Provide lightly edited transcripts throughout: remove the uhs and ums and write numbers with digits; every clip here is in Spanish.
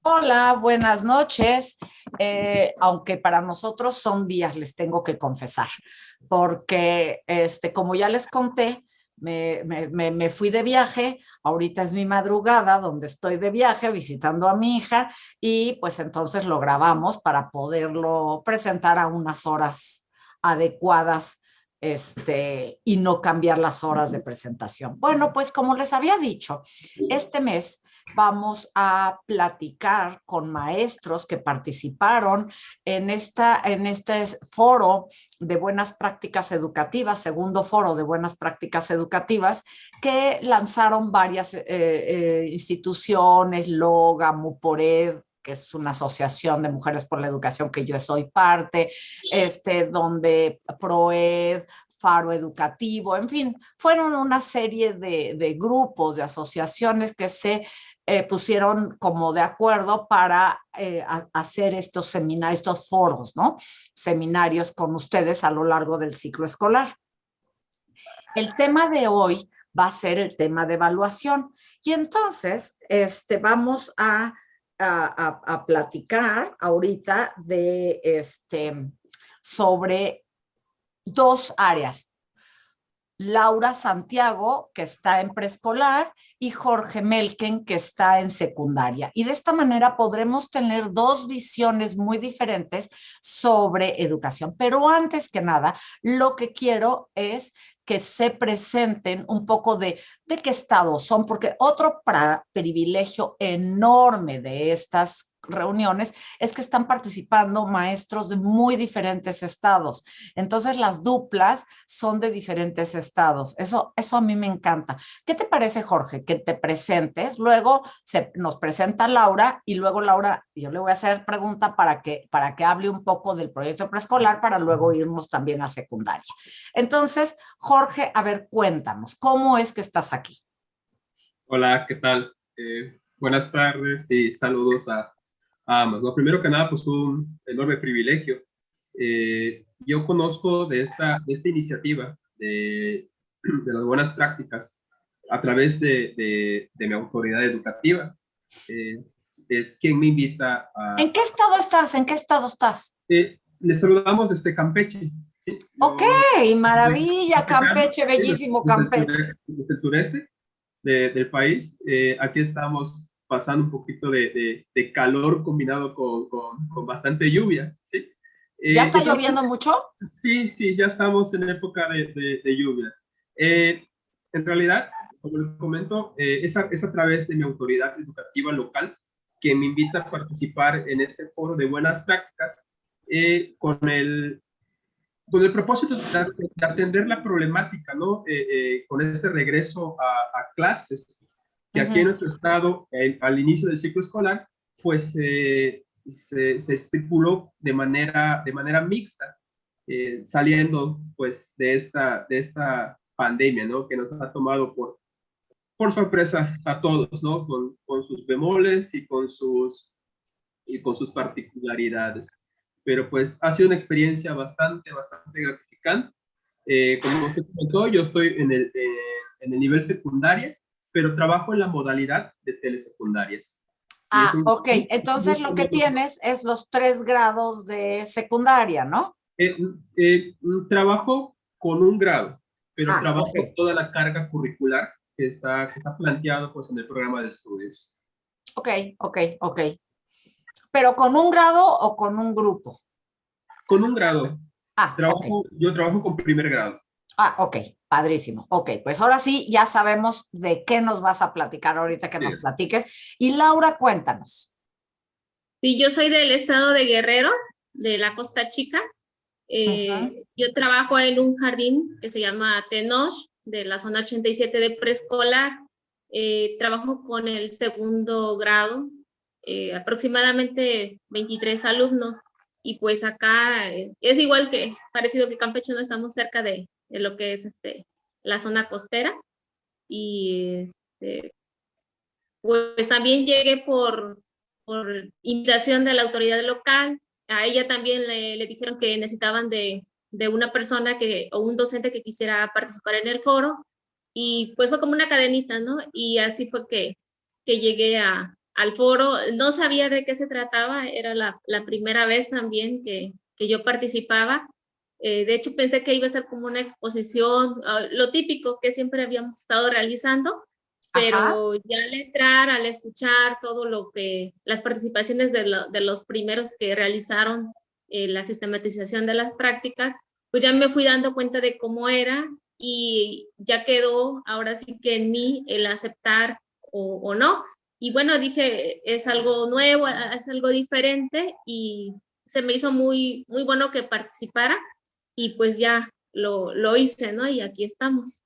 Hola, buenas noches. Aunque para nosotros son días, les tengo que confesar, porque como ya les conté, me fui de viaje, ahorita es mi madrugada donde estoy de viaje visitando a mi hija y pues entonces lo grabamos para poderlo presentar a unas horas adecuadas y no cambiar las horas de presentación. Bueno, pues como les había dicho, este mes vamos a platicar con maestros que participaron en este foro de buenas prácticas educativas, segundo foro de buenas prácticas educativas, que lanzaron varias instituciones, LOGA, MUPORED, que es una asociación de mujeres por la educación que yo soy parte, donde PROED, Faro Educativo, en fin, fueron una serie de grupos, de asociaciones que se pusieron como de acuerdo para hacer estos seminarios, estos foros, ¿no? Seminarios con ustedes a lo largo del ciclo escolar. El tema de hoy va a ser el tema de evaluación. Y entonces, vamos a platicar ahorita sobre dos áreas. Laura Santiago, que está en preescolar, y Jorge Melken, que está en secundaria. Y de esta manera podremos tener dos visiones muy diferentes sobre educación. Pero antes que nada, lo que quiero es que se presenten un poco de qué estado son, porque otro privilegio enorme de estas reuniones es que están participando maestros de muy diferentes estados. Entonces las duplas son de diferentes estados. Eso a mí me encanta. ¿Qué te parece, Jorge? Que te presentes, luego nos presenta Laura y luego Laura, yo le voy a hacer pregunta para que hable un poco del proyecto preescolar para luego irnos también a secundaria. Entonces, Jorge, a ver, cuéntanos, ¿cómo es que estás aquí? Hola, ¿qué tal? Buenas tardes y saludos a ambos. No, primero que nada, pues un enorme privilegio. Yo conozco de esta iniciativa de las buenas prácticas a través de mi autoridad educativa. Es quien me invita a... ¿En qué estado estás? ¿En qué estado estás? Les saludamos desde Campeche. ¿Sí? Ok, maravilla, Campeche, bellísimo Campeche. Desde el sureste del país. Aquí estamos pasando un poquito de calor combinado con bastante lluvia, ¿sí? ¿Ya está lloviendo mucho? Sí, ya estamos en época de lluvia. En realidad, como les comento, es a través de mi autoridad educativa local que me invita a participar en este foro de buenas prácticas con el propósito de atender la problemática, ¿no? Con este regreso a clases, que aquí en nuestro estado, al inicio del ciclo escolar, pues se estipuló de manera mixta, saliendo pues de esta pandemia, ¿no? Que nos ha tomado por sorpresa a todos, ¿no? Con sus bemoles y con sus particularidades. Pero pues ha sido una experiencia bastante gratificante. Como usted comentó, yo estoy en el nivel secundaria, pero trabajo en la modalidad de telesecundarias. Ok. Entonces lo que tienes es los 3 grados de secundaria, ¿no? Trabajo con un grado, pero trabajo okay. toda la carga curricular que está planteado pues en el programa de estudios. Ok. ¿Pero con un grado o con un grupo? Con un grado. Okay. Yo trabajo con primer grado. Ok, padrísimo. Ok, pues ahora sí, ya sabemos de qué nos vas a platicar ahorita que nos platiques. Y Laura, cuéntanos. Sí, yo soy del estado de Guerrero, de la Costa Chica. Yo trabajo en un jardín que se llama Tenoch, de la zona 87 de preescolar. Trabajo con el segundo grado, aproximadamente 23 alumnos. Y pues acá es igual que, parecido que Campeche, no estamos cerca de lo que es la zona costera. Y pues también llegué por invitación de la autoridad local. A ella también le dijeron que necesitaban de una persona o un docente que quisiera participar en el foro, y pues fue como una cadenita, ¿no? Y así fue que llegué al foro. No sabía de qué se trataba, era la primera vez también que yo participaba. De hecho, pensé que iba a ser como una exposición, lo típico que siempre habíamos estado realizando, Ajá. pero ya al entrar, al escuchar todo lo que, las participaciones de los primeros que realizaron la sistematización de las prácticas, pues ya me fui dando cuenta de cómo era y ya quedó ahora sí que en mí el aceptar o no. Y bueno, dije, es algo nuevo, es algo diferente y se me hizo muy, muy bueno que participara y pues ya lo hice, ¿no? Y aquí estamos.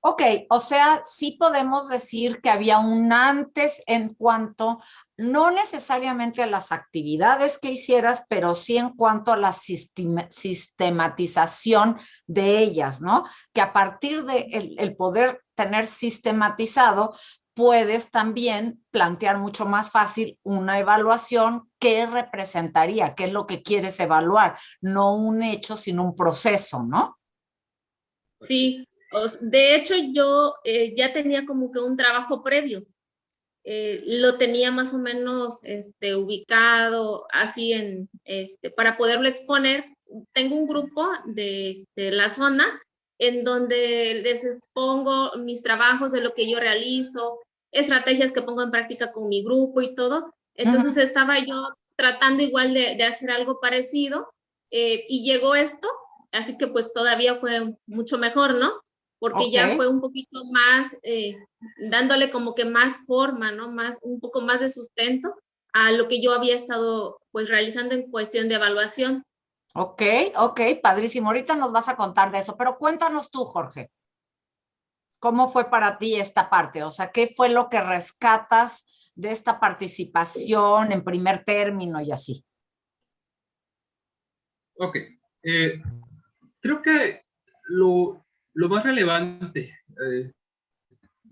Ok, o sea, sí podemos decir que había un antes en cuanto, no necesariamente a las actividades que hicieras, pero sí en cuanto a la sistematización de ellas, ¿no? Que a partir de el poder tener sistematizado, puedes también plantear mucho más fácil una evaluación que representaría, qué es lo que quieres evaluar, no un hecho, sino un proceso, ¿no? Sí, de hecho yo ya tenía como que un trabajo previo. Lo tenía más o menos ubicado así para poderlo exponer. Tengo un grupo de la zona en donde les expongo mis trabajos de lo que yo realizo, estrategias que pongo en práctica con mi grupo y todo. Entonces Ujú. estaba yo tratando igual de hacer algo parecido y llegó esto, así que pues todavía fue mucho mejor, ¿no? Porque Ok. ya fue un poquito más dándole como que más forma, ¿no? Un poco más de sustento a lo que yo había estado pues realizando en cuestión de evaluación. Ok, ok, padrísimo. Ahorita nos vas a contar de eso, pero cuéntanos tú, Jorge, ¿cómo fue para ti esta parte? O sea, ¿qué fue lo que rescatas de esta participación en primer término y así? Ok. Eh, Creo que lo más relevante,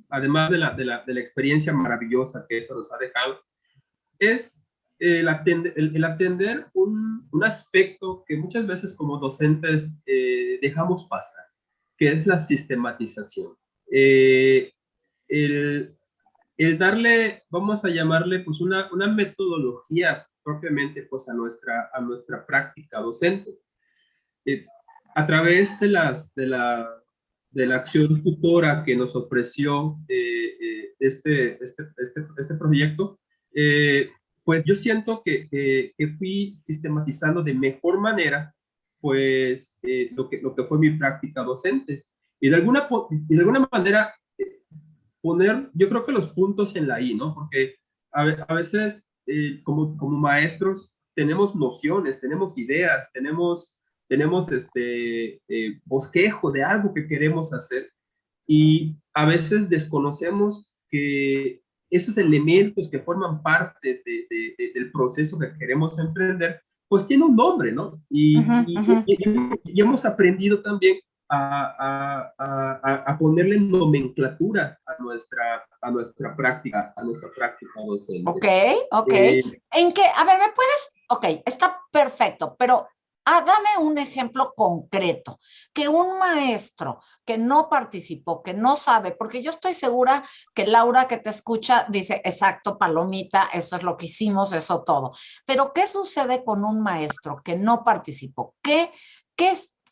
además de la experiencia maravillosa que esto nos ha dejado, es el atender un aspecto que muchas veces como docentes dejamos pasar, que es la sistematización. Eh, el, el darle, vamos a llamarle, pues una metodología propiamente pues a nuestra práctica docente. Eh, a través de la acción tutora que nos ofreció este proyecto, pues yo siento que fui sistematizando de mejor manera pues lo que fue mi práctica docente. Y de alguna manera poner, yo creo que los puntos en la I, ¿no? Porque a veces como maestros tenemos nociones, tenemos ideas, tenemos bosquejo de algo que queremos hacer y a veces desconocemos que esos elementos que forman parte del proceso que queremos emprender, pues tiene un nombre, ¿no? Ujú, ujú. Y hemos aprendido también a ponerle nomenclatura a nuestra práctica Ok, docente. ok. Eh, ¿En qué? A ver, ¿me puedes? Ok, está perfecto, pero dame un ejemplo concreto, que un maestro que no participó, que no sabe, porque yo estoy segura que Laura que te escucha dice, exacto, palomita, eso es lo que hicimos, eso todo. Pero ¿qué sucede con un maestro que no participó? ¿Qué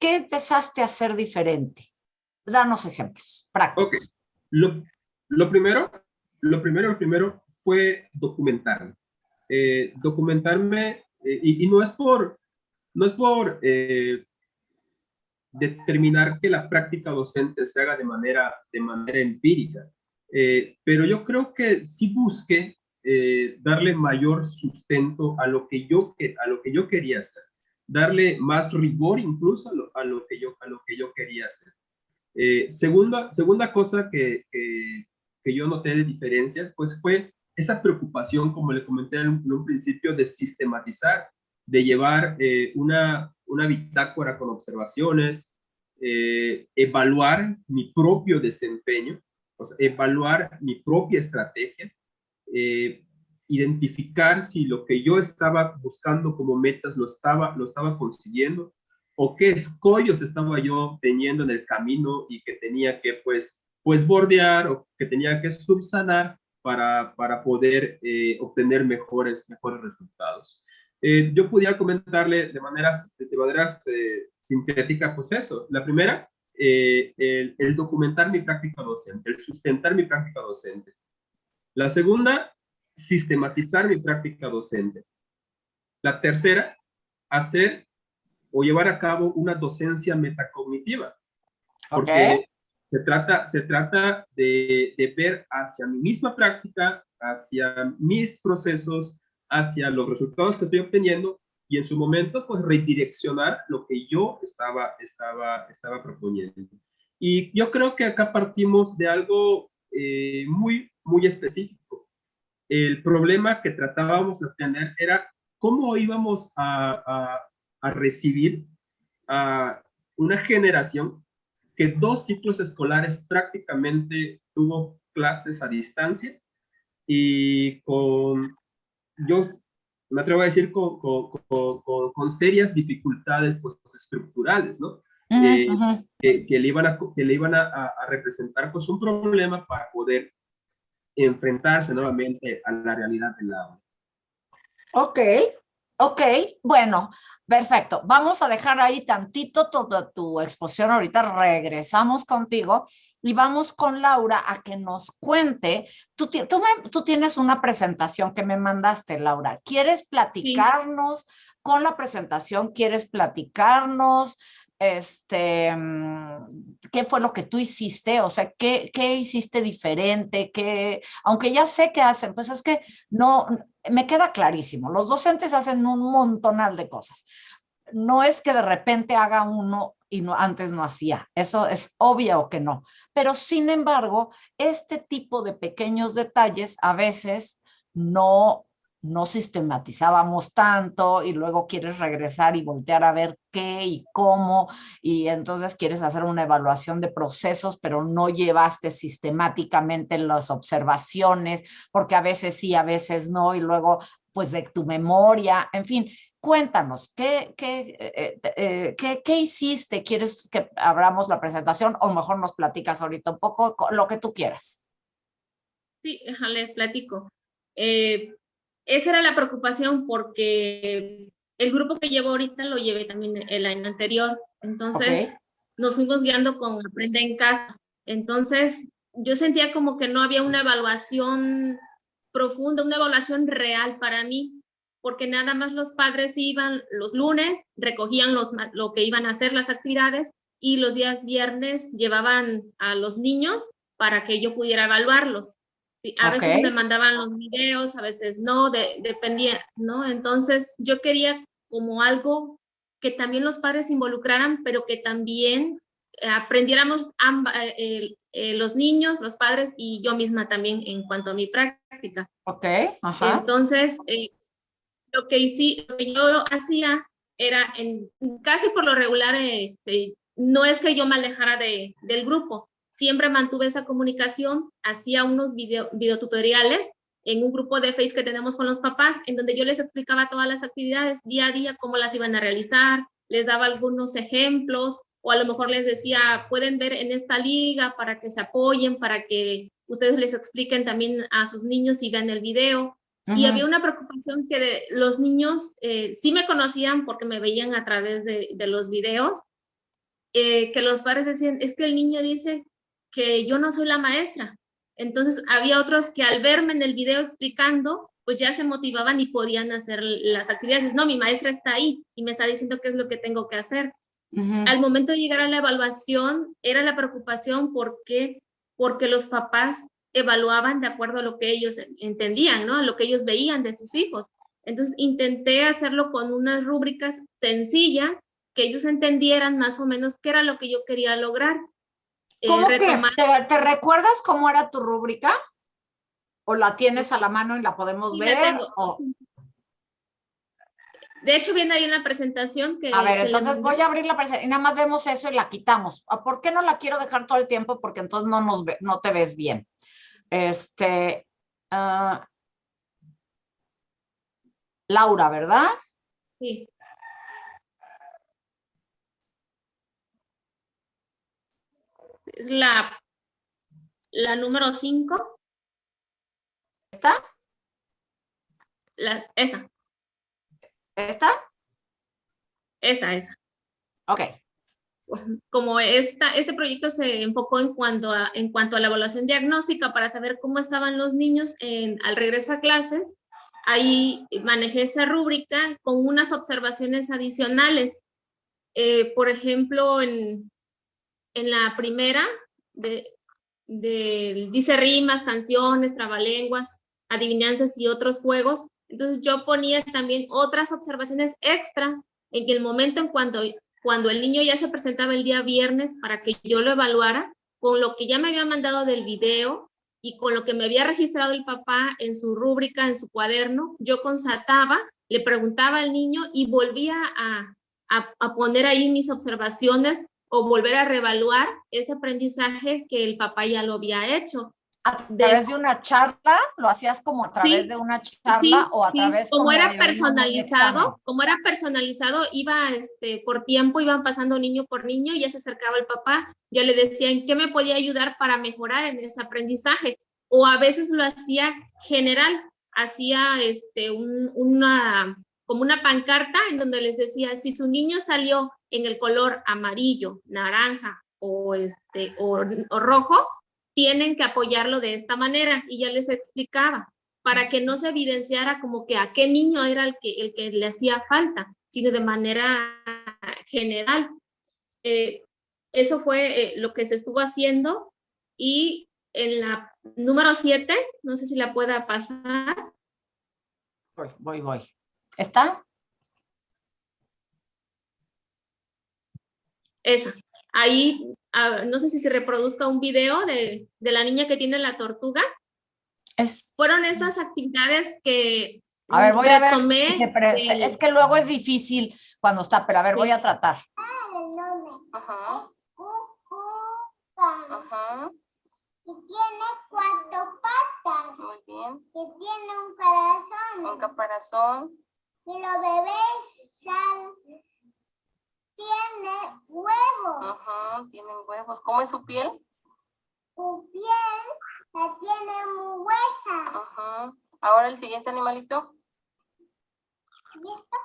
empezaste a hacer diferente? Danos ejemplos ok, prácticos. lo, lo primero fue documentarme. Documentarme, y no es por determinar que la práctica docente se haga de manera empírica. Pero yo creo que sí busqué darle mayor sustento a lo que yo quería hacer, darle más rigor incluso a lo que yo quería hacer. Segunda cosa que yo noté de diferencia, pues fue esa preocupación, como le comenté en un principio, de sistematizar, de llevar una bitácora con observaciones, evaluar mi propio desempeño, o sea, evaluar mi propia estrategia, eh, identificar si lo que yo estaba buscando como metas lo estaba consiguiendo o qué escollos estaba yo teniendo en el camino y que tenía que pues pues bordear o que tenía que subsanar para poder obtener mejores resultados. Yo pudiera comentarle de maneras sintéticas, pues eso. La primera, el documentar mi práctica docente, el sustentar mi práctica docente. La segunda, sistematizar mi práctica docente. La tercera, hacer o llevar a cabo una docencia metacognitiva, porque se trata de ver hacia mi misma práctica, hacia mis procesos, hacia los resultados que estoy obteniendo y en su momento pues redireccionar lo que yo estaba proponiendo. Y yo creo que acá partimos de algo muy específico. El problema que tratábamos de tener era cómo íbamos a recibir a una generación que 2 ciclos escolares prácticamente tuvo clases a distancia y yo me atrevo a decir, con serias dificultades pues, estructurales, ¿no? Que le iban a representar pues, un problema para poder enfrentarse nuevamente a la realidad del aula. Ok, bueno, perfecto. Vamos a dejar ahí tantito toda tu exposición. Ahorita regresamos contigo y vamos con Laura a que nos cuente. Tú tienes una presentación que me mandaste, Laura. ¿Quieres platicarnos con la presentación? ¿Quieres platicarnos? ¿Qué fue lo que tú hiciste? O sea, ¿qué hiciste diferente? Aunque ya sé qué hacen, pues es que no, me queda clarísimo. Los docentes hacen un montonal de cosas. No es que de repente haga uno y antes no hacía. Eso es obvio que no. Pero sin embargo, este tipo de pequeños detalles a veces no sistematizábamos tanto y luego quieres regresar y voltear a ver qué y cómo y entonces quieres hacer una evaluación de procesos, pero no llevaste sistemáticamente las observaciones, porque a veces sí, a veces no, y luego pues de tu memoria, en fin. Cuéntanos, ¿qué hiciste? ¿Quieres que abramos la presentación o mejor nos platicas ahorita un poco lo que tú quieras? Sí, les platico. Esa era la preocupación porque el grupo que llevo ahorita lo llevé también el año anterior. Entonces, nos fuimos guiando con Aprende en Casa. Entonces, yo sentía como que no había una evaluación profunda, una evaluación real para mí, porque nada más los padres iban los lunes, recogían lo que iban a hacer, las actividades, y los días viernes llevaban a los niños para que yo pudiera evaluarlos. Sí, a veces me mandaban los videos, a veces no, dependía, ¿no? Entonces yo quería como algo que también los padres se involucraran, pero que también aprendiéramos los niños, los padres y yo misma también en cuanto a mi práctica. Entonces, lo que yo hacía era, casi por lo regular, no es que yo me alejara del grupo, siempre mantuve esa comunicación, hacía unos videotutoriales en un grupo de Facebook que tenemos con los papás, en donde yo les explicaba todas las actividades día a día, cómo las iban a realizar, les daba algunos ejemplos, o a lo mejor les decía, pueden ver en esta liga para que se apoyen, para que ustedes les expliquen también a sus niños y vean el video. Y había una preocupación que los niños sí me conocían porque me veían a través de los videos, que los padres decían, es que el niño dice que yo no soy la maestra. Entonces había otros que al verme en el video explicando, pues ya se motivaban y podían hacer las actividades. No, mi maestra está ahí y me está diciendo qué es lo que tengo que hacer. Al momento de llegar a la evaluación, era la preocupación porque los papás evaluaban de acuerdo a lo que ellos entendían, ¿no? A lo que ellos veían de sus hijos. Entonces intenté hacerlo con unas rúbricas sencillas que ellos entendieran más o menos qué era lo que yo quería lograr. ¿Cómo que? ¿Te recuerdas cómo era tu rúbrica? ¿O la tienes a la mano y la podemos ver? La tengo. ¿O? De hecho, viene ahí en la presentación que... A ver, entonces voy a abrir la presentación y nada más vemos eso y la quitamos. ¿Por qué no la quiero dejar todo el tiempo? Porque entonces no te ves bien. Laura, ¿verdad? Sí. Es la La número 5. ¿Esta? Esa. ¿Esta? Esa. Ok. Como este proyecto se enfocó en cuanto a la evaluación diagnóstica para saber cómo estaban los niños al regreso a clases, ahí manejé esa rúbrica con unas observaciones adicionales. Por ejemplo, en la primera, dice rimas, canciones, trabalenguas, adivinanzas y otros juegos. Entonces yo ponía también otras observaciones extra en que el momento en cuando el niño ya se presentaba el día viernes para que yo lo evaluara, con lo que ya me había mandado del video y con lo que me había registrado el papá en su rúbrica, en su cuaderno, yo constataba, le preguntaba al niño y volvía a poner ahí mis observaciones o volver a reevaluar ese aprendizaje que el papá ya lo había hecho. ¿A través de una charla? ¿Lo hacías como a través de una charla o a través como era de un examen? como era personalizado, iba por tiempo, iban pasando niño por niño, ya se acercaba el papá, ya le decía en qué me podía ayudar para mejorar en ese aprendizaje, o a veces lo hacía general, hacía como una pancarta en donde les decía, si su niño salió en el color amarillo, naranja o rojo, tienen que apoyarlo de esta manera, y ya les explicaba, para que no se evidenciara como que a qué niño era el que le hacía falta, sino de manera general. Eso fue lo que se estuvo haciendo, y en la número 7, no sé si la pueda pasar. Voy. ¿Está? Esa. Ahí, no sé si se reproduzca un video de la niña que tiene la tortuga. Fueron esas actividades que a ver, voy a ver. Es que luego es difícil cuando está, pero a ver, voy a tratar. Ajá. Ajá. Y tiene 4 patas. Muy bien. Y tiene un caparazón. Un caparazón. Y los bebés tiene huevos. Ajá, tienen huevos. ¿Cómo es su piel? Su piel la tiene muy gruesa. Ajá. Ahora el siguiente animalito. ¿Listo?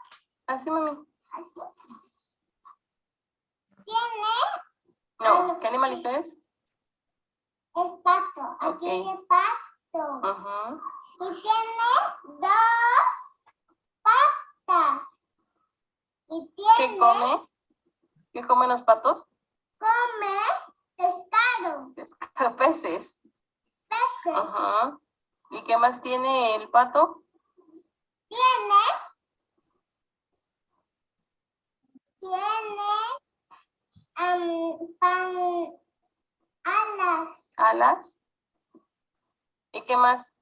Así, mami. Así. Tiene... No, ¿qué animalito es? Es pato. Aquí tiene pato. Ajá. Y tiene 2 patas. Y tiene... ¿Qué come? ¿Qué comen los patos? Come pescado. Pescado, peces. Peces. Ajá. ¿Y qué más tiene el pato? Tiene alas. ¿Alas? ¿Y qué más?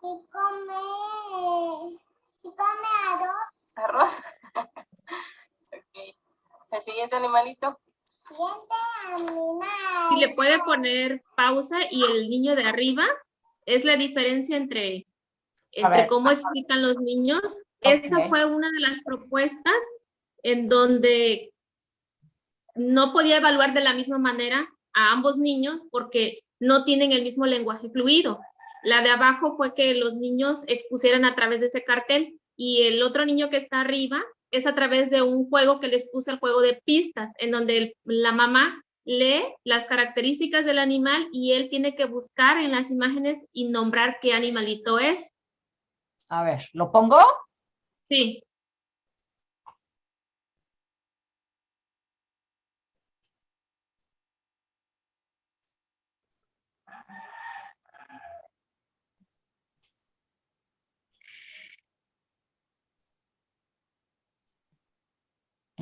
Y come arroz. ¿Arroz? Ok. ¿El siguiente animalito? Siguiente animal. Si le puede poner pausa y el niño de arriba, es la diferencia entre cómo explican los niños. Okay. Esa fue una de las propuestas en donde no podía evaluar de la misma manera a ambos niños porque no tienen el mismo lenguaje fluido. La de abajo fue que los niños expusieran a través de ese cartel, y el otro niño que está arriba es a través de un juego que les puse, el juego de pistas, en donde la mamá lee las características del animal y él tiene que buscar en las imágenes y nombrar qué animalito es. A ver, ¿lo pongo? Sí.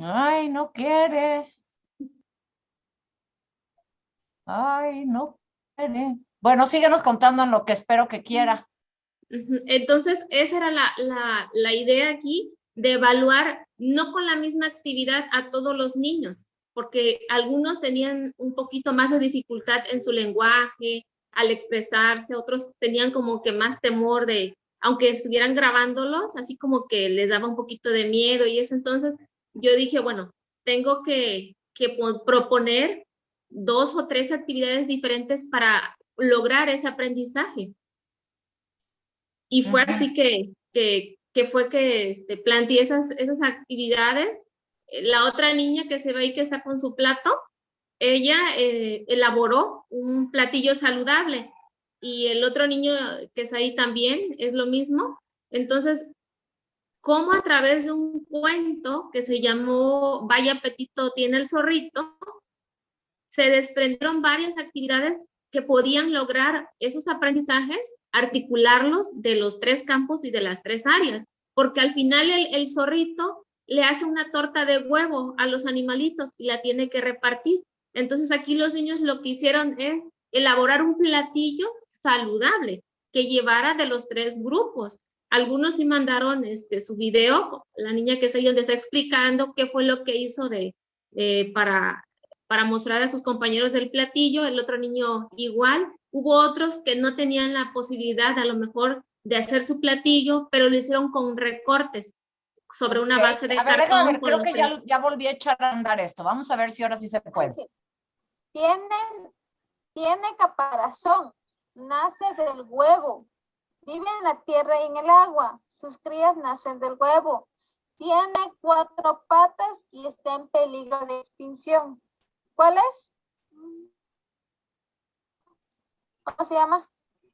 Ay, no quiere. Ay, no quiere. Bueno, síguenos contando en lo que espero que quiera. Entonces, esa era la idea aquí, de evaluar no con la misma actividad a todos los niños, porque algunos tenían un poquito más de dificultad en su lenguaje, al expresarse, otros tenían como que más temor de, aunque estuvieran grabándolos, así como que les daba un poquito de miedo y eso. Entonces, yo dije, bueno, tengo que proponer 2 o 3 actividades diferentes para lograr ese aprendizaje. Y fue así que fue que planteé esas actividades. La otra niña que se ve ahí que está con su plato, ella elaboró un platillo saludable, y el otro niño que es ahí también es lo mismo. Entonces, cómo a través de un cuento que se llamó Vaya apetito tiene el zorrito, se desprendieron varias actividades que podían lograr esos aprendizajes, articularlos de los 3 campos y de las 3 áreas, porque al final el zorrito le hace una torta de huevo a los animalitos y la tiene que repartir. Entonces aquí los niños lo que hicieron es elaborar un platillo saludable que llevara de los 3 grupos. Algunos sí mandaron su video, la niña que es ahí donde está explicando qué fue lo que hizo para mostrar a sus compañeros del platillo, el otro niño igual. Hubo otros que no tenían la posibilidad a lo mejor de hacer su platillo, pero lo hicieron con recortes sobre una base de cartón. A ver, creo que ya volví a echar a andar esto. Vamos a ver si ahora sí se puede. Tiene caparazón, nace del huevo, vive en la tierra y en el agua, sus crías nacen del huevo, tiene 4 patas y está en peligro de extinción. ¿Cuál es? ¿Cómo se llama?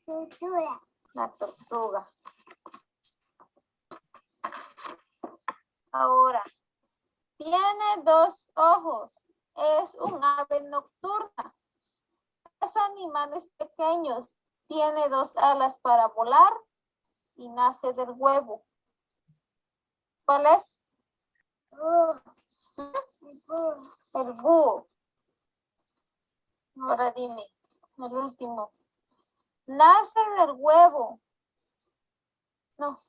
Tortuga. La tortuga. Ahora, tiene 2 ojos, es un ave nocturna. Es animales pequeños, tiene 2 alas para volar y nace del huevo. ¿Cuál es? El búho. Ahora dime, el último. Nace del huevo. No,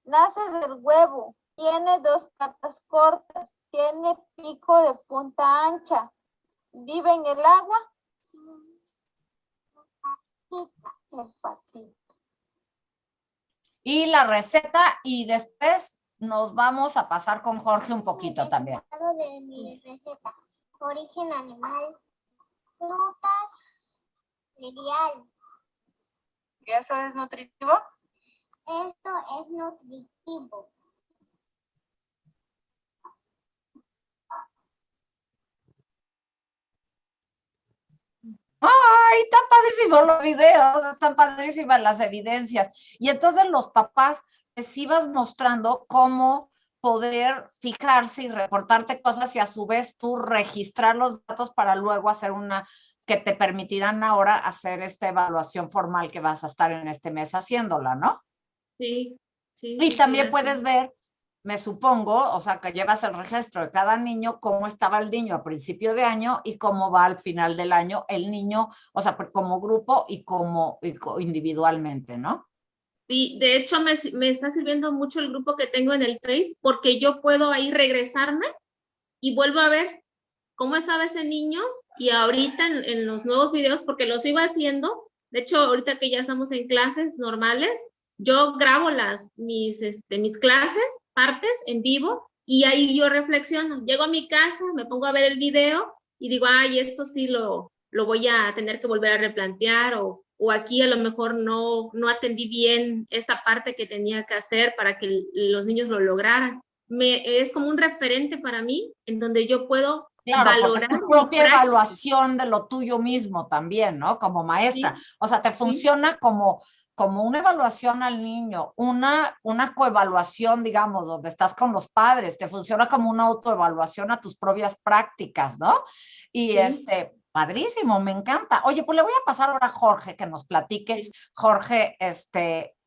nace del huevo. Tiene 2 patas cortas. Tiene pico de punta ancha. Vive en el agua. El patito. Y la receta, y después nos vamos a pasar con Jorge un poquito también. De mi receta. Origen animal, frutas, cereal. ¿Y eso es nutritivo? Esto es nutritivo. ¡Ay, están padrísimos los videos! Están padrísimas las evidencias. Y entonces los papás les ibas mostrando cómo poder fijarse y reportarte cosas y a su vez tú registrar los datos para luego hacer que te permitirán ahora hacer esta evaluación formal que vas a estar en este mes haciéndola, ¿no? Sí, sí. Y también puedes ver, me supongo, o sea, que llevas el registro de cada niño, cómo estaba el niño a principio de año y cómo va al final del año el niño, o sea, como grupo y como individualmente, ¿no? Sí, de hecho me está sirviendo mucho el grupo que tengo en el Face, porque yo puedo ahí regresarme y vuelvo a ver cómo estaba ese niño, y ahorita en los nuevos videos, porque los iba haciendo, de hecho ahorita que ya estamos en clases normales, yo grabo mis clases, partes en vivo, y ahí yo reflexiono. Llego a mi casa, me pongo a ver el video y digo, ay, esto sí lo voy a tener que volver a replantear, o aquí a lo mejor no atendí bien esta parte que tenía que hacer para que los niños lo lograran. Es como un referente para mí en donde yo puedo valorar. Porque es tu propia evaluación de lo tuyo mismo también, ¿no? Como maestra. Sí. O sea, te funciona como una evaluación al niño, una coevaluación, digamos, donde estás con los padres, te funciona como una autoevaluación a tus propias prácticas, ¿no? Y padrísimo, me encanta. Oye, pues le voy a pasar ahora a Jorge que nos platique. Jorge,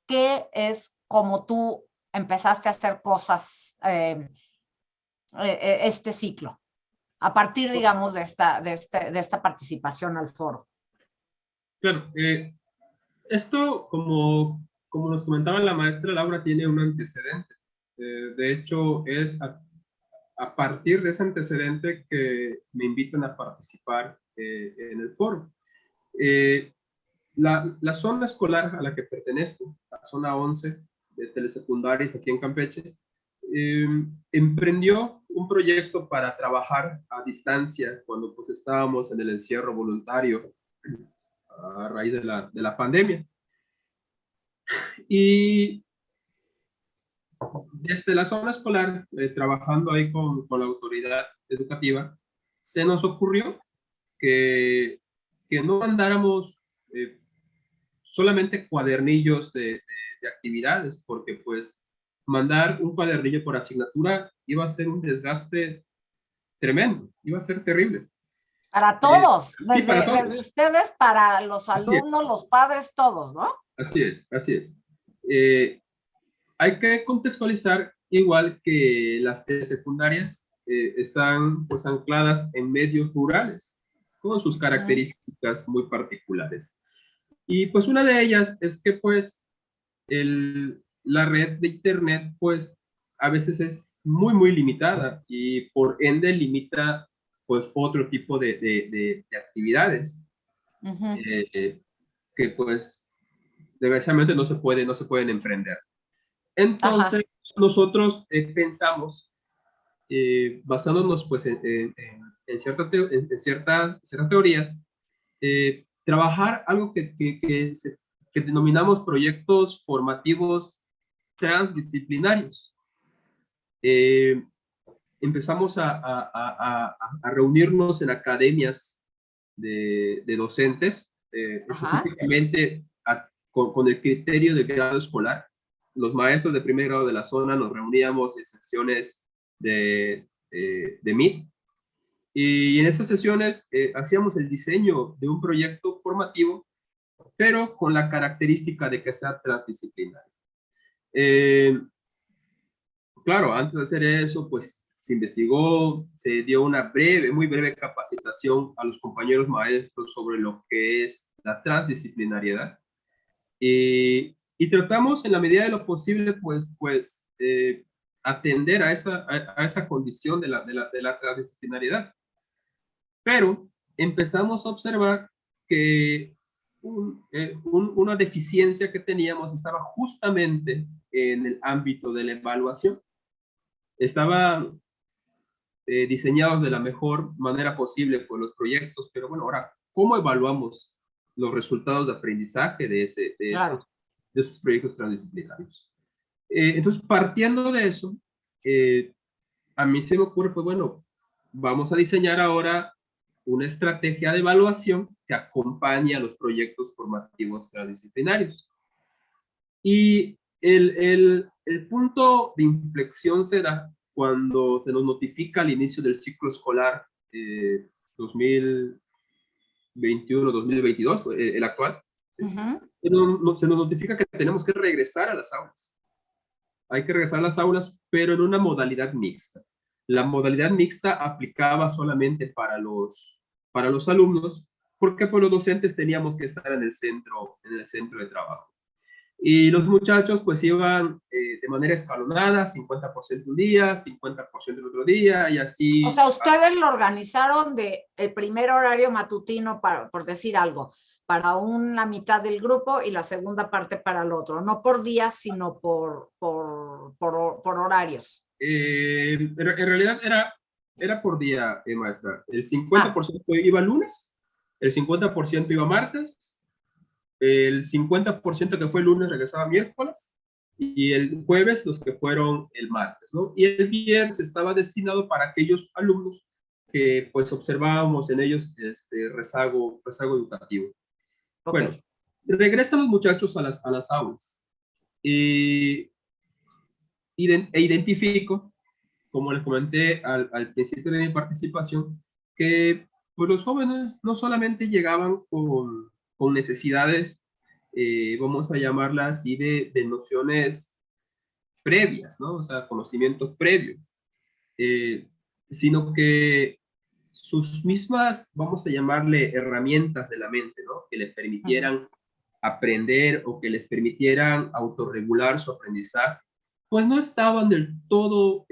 ¿qué es como tú empezaste a hacer cosas este ciclo? A partir, digamos, de esta participación al foro. Claro, esto, como nos comentaba la maestra Laura, tiene un antecedente. De hecho, es a partir de ese antecedente que me invitan a participar en el foro. La zona escolar a la que pertenezco, la zona 11 de telesecundarias aquí en Campeche, emprendió un proyecto para trabajar a distancia cuando pues estábamos en el encierro voluntario a raíz de la pandemia. Y desde la zona escolar, trabajando ahí con la autoridad educativa, se nos ocurrió que no mandáramos solamente cuadernillos de actividades, porque pues mandar un cuadernillo por asignatura iba a ser un desgaste tremendo, iba a ser terrible. Para todos, Sí, para todos. desde ustedes, para los Así es. alumnos, los padres, todos, ¿no? Así es, así es. Hay que contextualizar igual que las secundarias están pues ancladas en medios rurales, con sus características muy particulares. Y pues una de ellas es que pues la red de internet pues a veces es muy limitada y por ende limita pues otro tipo de actividades que pues desgraciadamente no se pueden emprender. Entonces nosotros pensamos, basándonos pues en ciertas teorías, trabajar algo que denominamos proyectos formativos transdisciplinarios. Empezamos a reunirnos en academias de docentes, específicamente con el criterio de grado escolar. Los maestros de primer grado de la zona nos reuníamos en sesiones de Meet, y en estas sesiones hacíamos el diseño de un proyecto formativo, pero con la característica de que sea transdisciplinario. Claro, antes de hacer eso, pues se investigó, se dio una muy breve capacitación a los compañeros maestros sobre lo que es la transdisciplinariedad. Y tratamos en la medida de lo posible, pues atender a esa condición de la transdisciplinariedad. Pero empezamos a observar que una deficiencia que teníamos estaba justamente en el ámbito de la evaluación. Estaban diseñados de la mejor manera posible por los proyectos, pero bueno, ahora, ¿cómo evaluamos los resultados de aprendizaje de esos proyectos transdisciplinarios? Entonces, partiendo de eso, a mí se me ocurre, pues bueno, vamos a diseñar ahora una estrategia de evaluación que acompañe a los proyectos formativos transdisciplinarios. Y el punto de inflexión será cuando se nos notifica al inicio del ciclo escolar 2021-2022, el actual, ¿sí? Se nos notifica que tenemos que regresar a las aulas. Hay que regresar a las aulas, pero en una modalidad mixta. La modalidad mixta aplicaba solamente para los alumnos, porque pues los docentes teníamos que estar en el centro de trabajo. Y los muchachos pues iban de manera escalonada, 50% un día, 50% el otro día, y así. O sea, ustedes lo organizaron de el primer horario matutino, por decir algo, para una mitad del grupo y la segunda parte para el otro, no por días, sino por horarios. En realidad era por día, maestra. El 50% iba lunes, el 50% iba martes, el 50% que fue el lunes regresaba miércoles, y el jueves los que fueron el martes, ¿no? Y el viernes estaba destinado para aquellos alumnos que pues observábamos en ellos rezago educativo. Okay. Bueno, regresan los muchachos a las aulas e identifico, como les comenté al principio de mi participación, que pues los jóvenes no solamente llegaban con necesidades, vamos a llamarlas así, de nociones previas, ¿no? O sea, conocimientos previos, sino que sus mismas, vamos a llamarle herramientas de la mente, ¿no? Que les permitieran aprender o que les permitieran autorregular su aprendizaje, pues no estaban del todo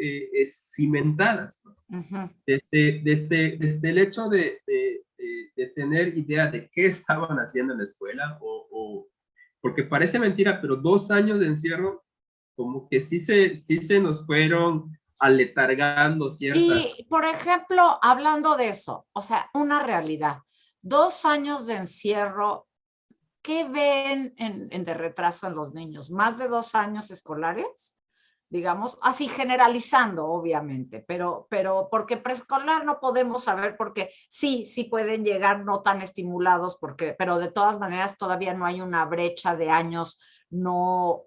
cimentadas, ¿no? Desde el hecho de tener idea de qué estaban haciendo en la escuela, porque parece mentira, pero 2 años de encierro, como que sí se nos fueron aletargando ciertas. Y, por ejemplo, hablando de eso, o sea, una realidad, 2 años de encierro ¿qué ven de retraso en los niños? ¿Más de 2 años escolares? Digamos, así generalizando, obviamente, pero porque preescolar no podemos saber, porque sí pueden llegar no tan estimulados, pero de todas maneras todavía no hay una brecha de años, no,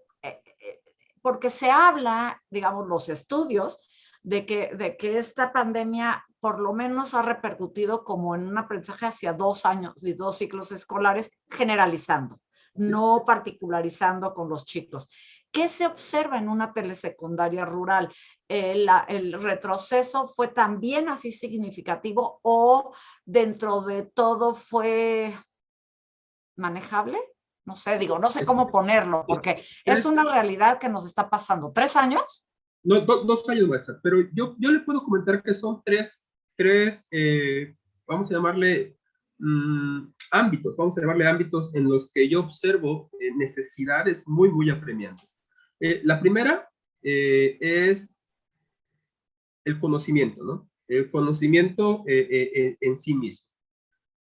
porque se habla, digamos, los estudios, de que esta pandemia por lo menos ha repercutido como en un aprendizaje hacia 2 años y 2 ciclos escolares, generalizando, no particularizando con los chicos. ¿Qué se observa en una telesecundaria rural? ¿El retroceso fue también así significativo o dentro de todo fue manejable? No sé, no sé cómo ponerlo, porque es una realidad que nos está pasando. ¿3 años? No, 2 años, maestra, pero yo le puedo comentar que son tres vamos a llamarle ámbitos en los que yo observo necesidades muy, muy apremiantes. La primera es el conocimiento, ¿no? El conocimiento en sí mismo.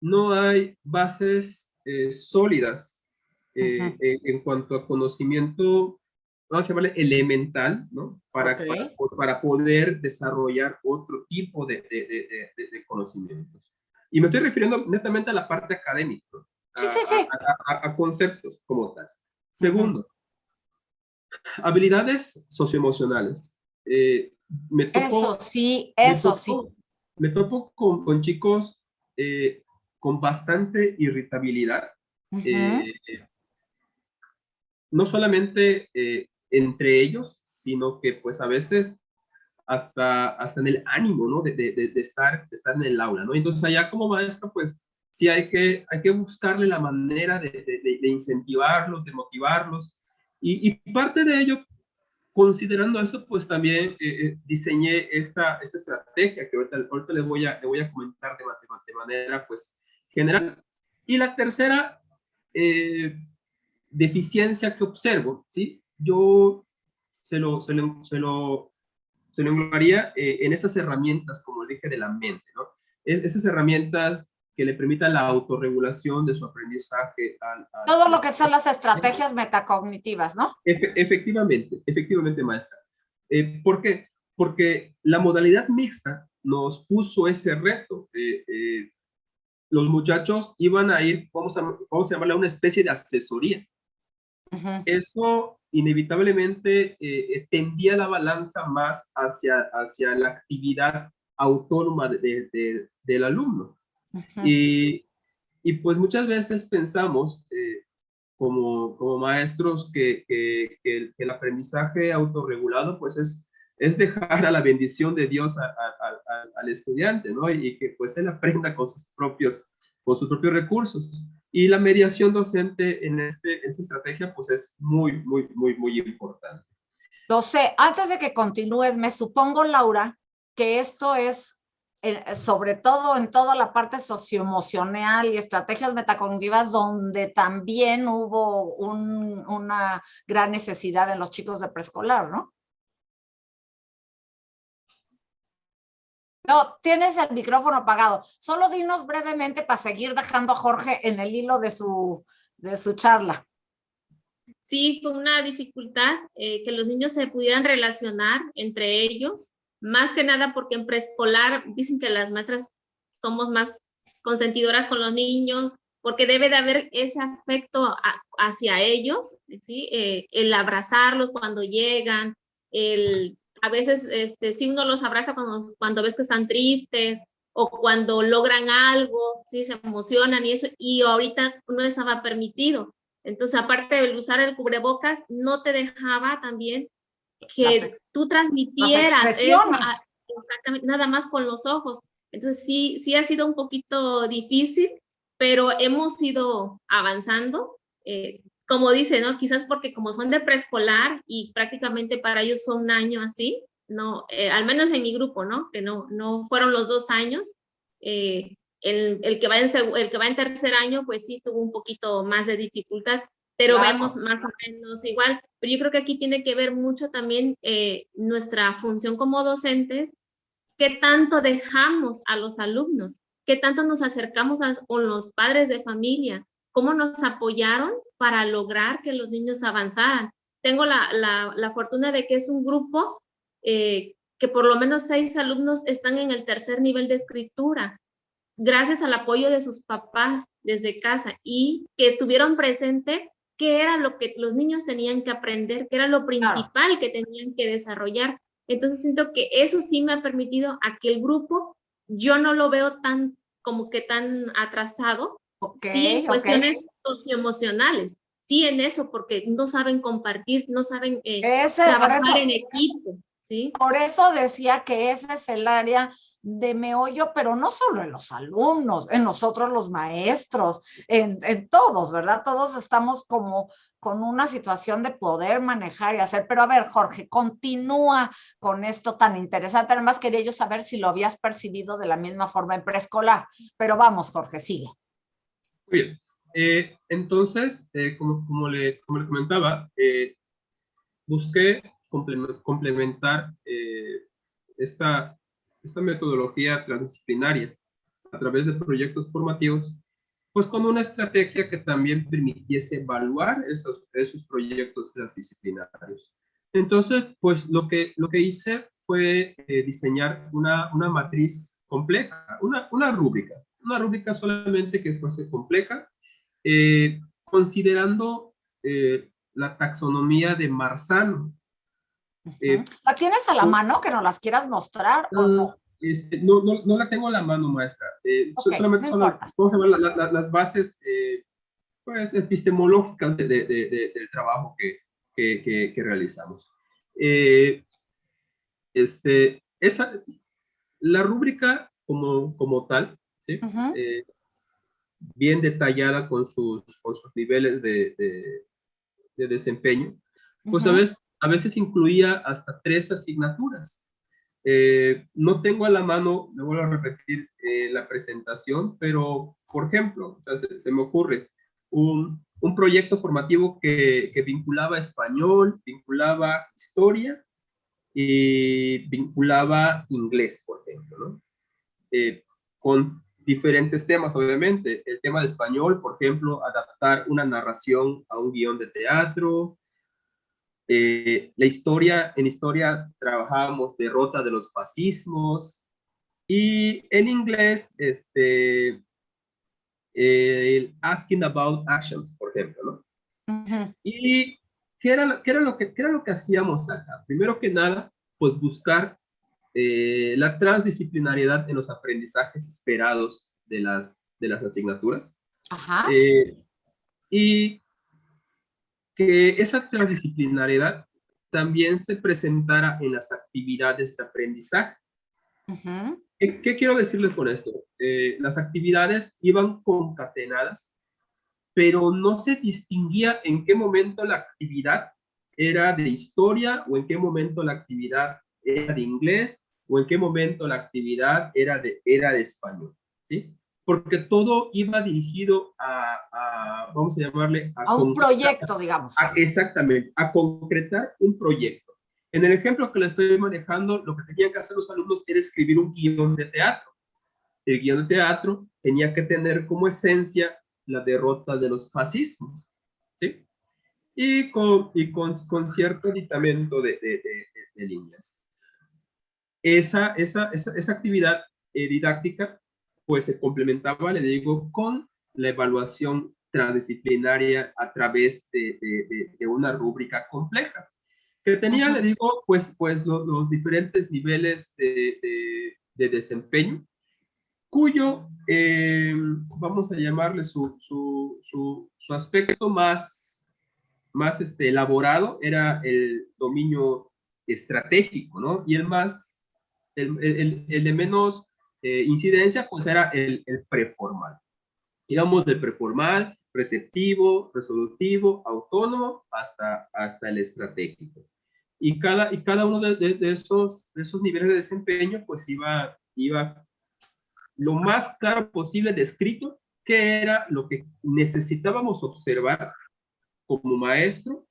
No hay bases sólidas en cuanto a conocimiento, vamos a llamarle elemental, ¿no? Para poder desarrollar otro tipo de conocimientos. Y me estoy refiriendo netamente a la parte académica, ¿no? A conceptos como tal. Segundo, habilidades socioemocionales. Me topo con chicos con bastante irritabilidad, no solamente entre ellos, sino que pues a veces hasta en el ánimo, ¿no? de estar en el aula, ¿no? Entonces allá como maestro, pues sí hay que buscarle la manera de incentivarlos, de motivarlos, y parte de ello, considerando eso, pues también diseñé esta estrategia que ahorita les voy a comentar de manera pues general. Y la tercera deficiencia que observo, ¿sí? Yo se lo englobaría en esas herramientas, como dije, de la mente, ¿no? Esas herramientas que le permitan la autorregulación de su aprendizaje. Todo lo que son las estrategias metacognitivas, ¿no? Efectivamente, maestra. ¿Por qué? Porque la modalidad mixta nos puso ese reto. Los muchachos iban a ir, vamos a llamarle a una especie de asesoría. Eso inevitablemente tendía la balanza más hacia la actividad autónoma del alumno. Y pues muchas veces pensamos como maestros que el aprendizaje autorregulado pues es dejar a la bendición de Dios al estudiante, ¿no? Y que pues él aprenda con sus propios recursos. Y la mediación docente en esta estrategia pues es muy, muy, muy, muy importante. Lo sé. Antes de que continúes, me supongo, Laura, que esto es sobre todo en toda la parte socioemocional y estrategias metacognitivas, donde también hubo una gran necesidad en los chicos de preescolar, ¿no? No, tienes el micrófono apagado. Solo dinos brevemente para seguir dejando a Jorge en el hilo de su charla. Sí, fue una dificultad que los niños se pudieran relacionar entre ellos, más que nada porque en preescolar dicen que las maestras somos más consentidoras con los niños, porque debe de haber ese afecto hacia ellos, ¿sí? El abrazarlos cuando llegan, a veces si uno los abraza cuando ves que están tristes o cuando logran algo, ¿sí? Se emocionan y eso, y ahorita no estaba permitido. Entonces, aparte de usar el cubrebocas, no te dejaba también que tú transmitieras eso, exactamente, nada más con los ojos. Entonces, sí ha sido un poquito difícil, pero hemos ido avanzando. Como dice, ¿no? Quizás porque como son de preescolar y prácticamente para ellos fue un año así, no, al menos en mi grupo, ¿no? Que no fueron los 2 años. El que va en tercer año, pues sí tuvo un poquito más de dificultad, pero claro, vemos más o menos igual. Pero yo creo que aquí tiene que ver mucho también nuestra función como docentes, qué tanto dejamos a los alumnos, qué tanto nos acercamos con los padres de familia, cómo nos apoyaron para lograr que los niños avanzaran. Tengo la fortuna de que es un grupo que por lo menos 6 alumnos están en el 3er nivel de escritura, gracias al apoyo de sus papás desde casa, y que tuvieron presente qué era lo que los niños tenían que aprender, qué era lo principal que tenían que desarrollar. Entonces siento que eso sí me ha permitido a que el grupo, yo no lo veo tan como que tan atrasado, sí en cuestiones socioemocionales, sí en eso, porque no saben compartir, no saben trabajar en equipo, ¿sí? Por eso decía que ese es el área de meollo, pero no solo en los alumnos, en nosotros los maestros, en todos, ¿verdad? Todos estamos como con una situación de poder manejar y hacer. Pero a ver, Jorge, continúa con esto tan interesante. Además, quería yo saber si lo habías percibido de la misma forma en preescolar. Pero vamos, Jorge, sigue. Muy bien. Entonces, como le comentaba, busqué complementar esta metodología transdisciplinaria a través de proyectos formativos, pues con una estrategia que también permitiese evaluar esos proyectos transdisciplinarios. Entonces, pues lo que hice fue diseñar una matriz compleja, una rúbrica solamente que fuese compleja, considerando la taxonomía de Marzano. ¿La tienes a la mano que nos las quieras mostrar o no? No la tengo a la mano, maestra. Okay, solamente no son las bases pues, epistemológicas del trabajo que realizamos. La rúbrica como tal, ¿sí? Bien detallada con sus niveles de desempeño, pues a veces incluía hasta 3 asignaturas. No tengo a la mano, me vuelvo a repetir la presentación, pero, por ejemplo, entonces, se me ocurre un proyecto formativo que vinculaba español, vinculaba historia y vinculaba inglés, por ejemplo, ¿no? Con diferentes temas, obviamente. El tema de español, por ejemplo, adaptar una narración a un guión de teatro. En historia trabajábamos derrota de los fascismos, y en inglés, el asking about actions, por ejemplo, ¿no? Y ¿qué era lo que hacíamos acá? Primero que nada, pues buscar la transdisciplinariedad en los aprendizajes esperados de las asignaturas. Y que esa transdisciplinariedad también se presentara en las actividades de aprendizaje. ¿Qué quiero decirles con esto? Las actividades iban concatenadas, pero no se distinguía en qué momento la actividad era de historia, o en qué momento la actividad era de inglés, o en qué momento la actividad era de español, ¿sí? Porque todo iba dirigido vamos a llamarle... A un proyecto, digamos. Exactamente, a concretar un proyecto. En el ejemplo que le estoy manejando, lo que tenían que hacer los alumnos era escribir un guión de teatro. El guión de teatro tenía que tener como esencia la derrota de los fascismos, ¿sí? Y con cierto aditamento del inglés. Esa actividad didáctica pues se complementaba, le digo, con la evaluación transdisciplinaria a través de una rúbrica compleja, que tenía, le digo, pues los diferentes niveles de desempeño, cuyo, vamos a llamarle su aspecto más elaborado era el dominio estratégico, ¿no? Y el de menos incidencia, pues era el preformal. Íbamos del preformal, receptivo, resolutivo, autónomo, hasta el estratégico. Y cada uno de esos niveles de desempeño, pues iba lo más claro posible descrito qué era lo que necesitábamos observar como maestro,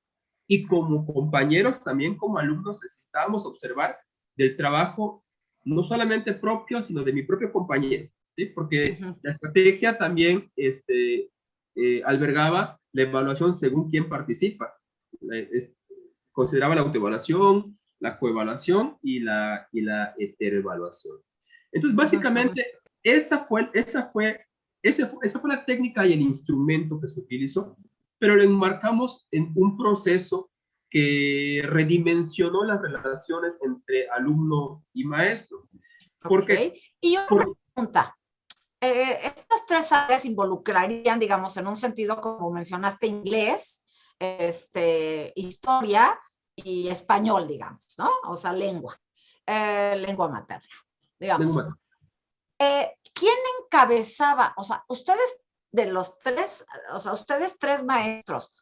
y como compañeros, también como alumnos, necesitábamos observar del trabajo no solamente propio, sino de mi propio compañero, ¿sí? Porque la estrategia también albergaba la evaluación según quién participa. Consideraba la autoevaluación, la coevaluación y la heteroevaluación. Entonces, básicamente, esa fue la técnica y el instrumento que se utilizó, pero lo enmarcamos en un proceso que redimensionó las relaciones entre alumno y maestro. Porque, y una pregunta. Estas tres áreas involucrarían, digamos, en un sentido, como mencionaste, inglés, historia y español, digamos, ¿no? O sea, lengua materna, digamos. ¿Quién encabezaba? O sea, ustedes de los tres, o sea, ustedes tres maestros,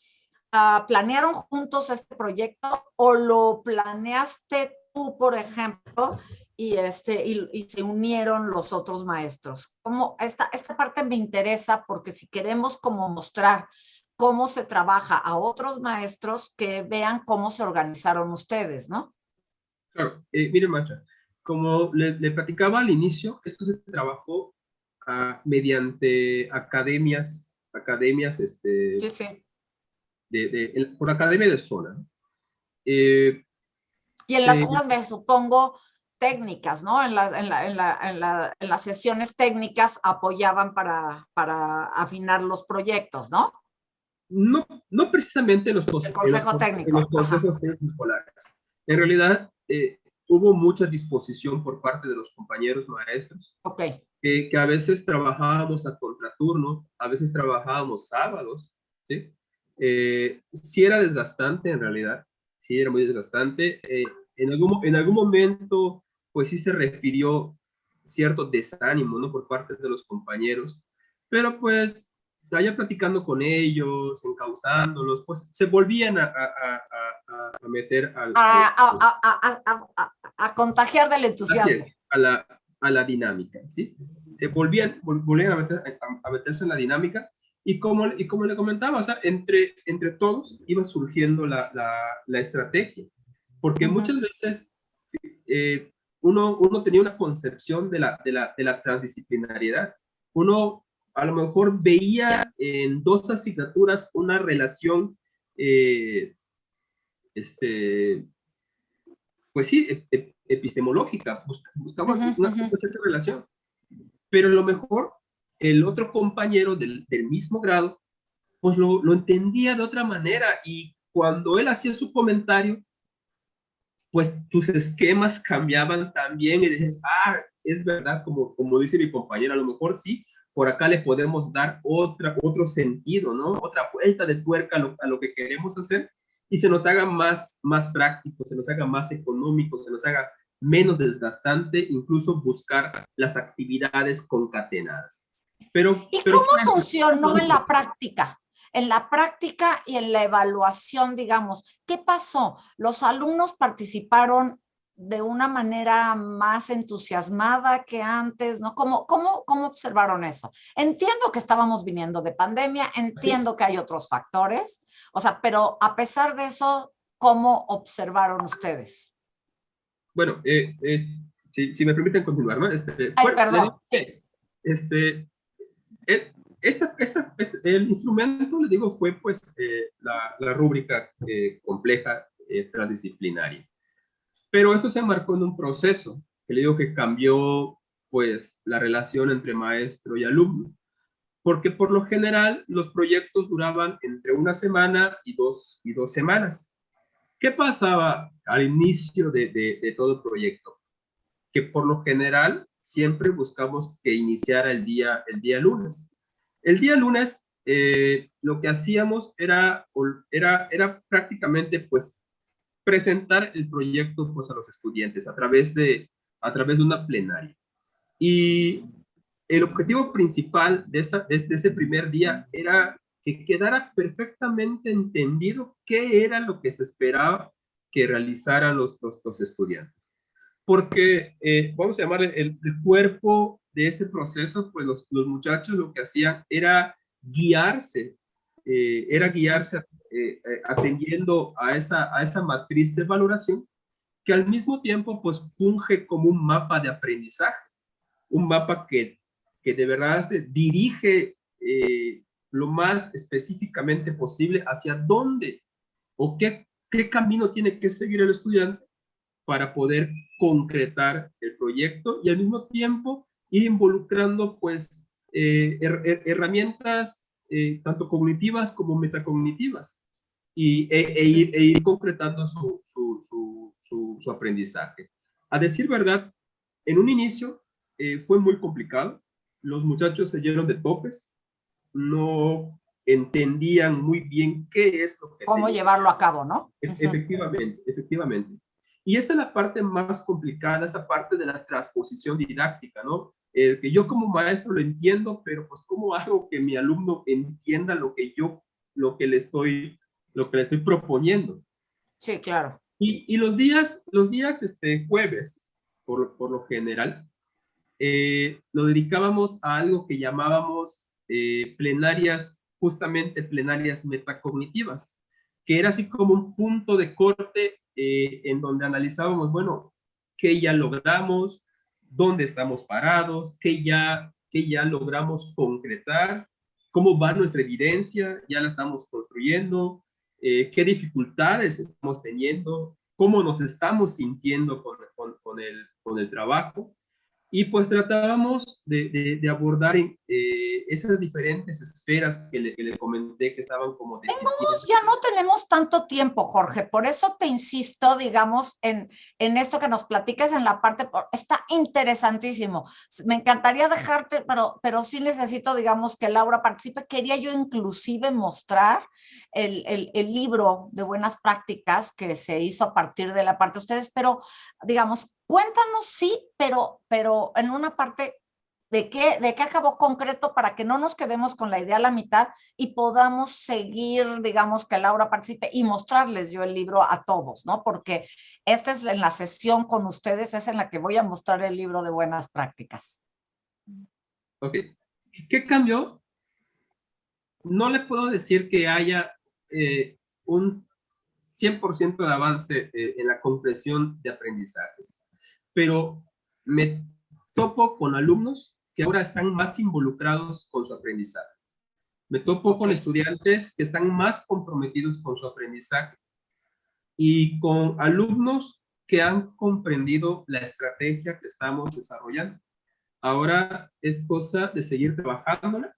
¿planearon juntos este proyecto o lo planeaste tú, por ejemplo, y se unieron los otros maestros? Como esta parte me interesa porque si queremos como mostrar cómo se trabaja a otros maestros, que vean cómo se organizaron ustedes, ¿no? Claro, mire, maestra, como le platicaba al inicio, esto se trabajó mediante academias, sí, sí. Por academia de zona. Y en las zonas, me supongo, técnicas, ¿no? En las sesiones técnicas apoyaban para afinar los proyectos, ¿no? No precisamente en los consejo técnico. En los consejos técnicos escolares. En realidad, hubo mucha disposición por parte de los compañeros maestros. Que a veces trabajábamos a contraturno, a veces trabajábamos sábados, ¿sí? Sí era desgastante en realidad, sí era muy desgastante. En algún momento, pues sí se refirió cierto desánimo, ¿no? Por parte de los compañeros, pero pues allá platicando con ellos, encauzándolos, pues se volvían a meter a contagiar del entusiasmo. A la dinámica, ¿sí? Se volvían a meterse en la dinámica y como le comentaba, o sea, entre todos iba surgiendo la estrategia, porque muchas veces uno tenía una concepción de la transdisciplinariedad. Uno a lo mejor veía en dos asignaturas una relación, pues sí, epistemológica, buscaba una cierta relación, pero a lo mejor el otro compañero del mismo grado, pues lo entendía de otra manera, y cuando él hacía su comentario, pues tus esquemas cambiaban también, y dices, es verdad, como dice mi compañera, a lo mejor sí, por acá le podemos dar otro sentido, ¿no? Otra vuelta de tuerca a lo que queremos hacer, y se nos haga más práctico, se nos haga más económico, se nos haga menos desgastante, incluso buscar las actividades concatenadas. ¿Y cómo funcionó en la práctica? En la práctica y en la evaluación, digamos, ¿qué pasó? ¿Los alumnos participaron de una manera más entusiasmada que antes, ¿no? ¿Cómo observaron eso? Entiendo que estábamos viniendo de pandemia, entiendo que hay otros factores, o sea, pero a pesar de eso, ¿cómo observaron ustedes? Bueno, si me permiten continuar, ¿no? Perdón, sí. El instrumento, le digo, fue pues la rúbrica compleja transdisciplinaria. Pero esto se marcó en un proceso que le digo que cambió pues la relación entre maestro y alumno, porque por lo general los proyectos duraban entre una semana y dos semanas. ¿Qué pasaba al inicio de todo el proyecto? Que por lo general siempre buscamos que iniciara el día lunes. El día lunes lo que hacíamos era prácticamente pues presentar el proyecto pues a los estudiantes a través de una plenaria. Y el objetivo principal de ese primer día era que quedara perfectamente entendido qué era lo que se esperaba que realizaran los estudiantes. Porque, vamos a llamar el cuerpo de ese proceso, pues los muchachos lo que hacían era guiarse atendiendo a esa matriz de valoración, que al mismo tiempo pues funge como un mapa de aprendizaje, un mapa que de verdad dirige lo más específicamente posible hacia dónde o qué camino tiene que seguir el estudiante para poder concretar el proyecto y al mismo tiempo ir involucrando pues herramientas tanto cognitivas como metacognitivas e ir concretando su aprendizaje. A decir verdad, en un inicio fue muy complicado, los muchachos se llenaron de topes, no entendían muy bien qué es lo que... Cómo llevarlo a cabo, ¿no? Efectivamente, efectivamente. Y esa es la parte más complicada, esa parte de la transposición didáctica, ¿no? Que yo como maestro lo entiendo, pero pues ¿cómo hago que mi alumno entienda lo que le estoy proponiendo? Sí, claro. Y los días jueves, por lo general, lo dedicábamos a algo que llamábamos plenarias, justamente plenarias metacognitivas, que era así como un punto de corte en donde analizábamos, bueno, qué ya logramos, dónde estamos parados, qué ya logramos concretar, cómo va nuestra evidencia, ya la estamos construyendo, qué dificultades estamos teniendo, cómo nos estamos sintiendo con el trabajo. Y pues tratábamos de abordar esas diferentes esferas que le comenté que estaban como deficientes. Ya no tenemos tanto tiempo, Jorge, por eso te insisto, digamos, en esto que nos platiques en la parte, está interesantísimo. Me encantaría dejarte, pero sí necesito, digamos, que Laura participe. Quería yo inclusive mostrar el libro de buenas prácticas que se hizo a partir de la parte de ustedes, pero digamos, cuéntanos sí, pero en una parte de qué acabó concreto para que no nos quedemos con la idea a la mitad y podamos seguir, digamos, que Laura participe y mostrarles yo el libro a todos, ¿no? Porque esta es en la sesión con ustedes, es en la que voy a mostrar el libro de buenas prácticas. Ok. ¿Qué cambió? No le puedo decir que haya un 100% de avance en la comprensión de aprendizajes, pero me topo con alumnos que ahora están más involucrados con su aprendizaje. Me topo con estudiantes que están más comprometidos con su aprendizaje y con alumnos que han comprendido la estrategia que estamos desarrollando. Ahora es cosa de seguir trabajándola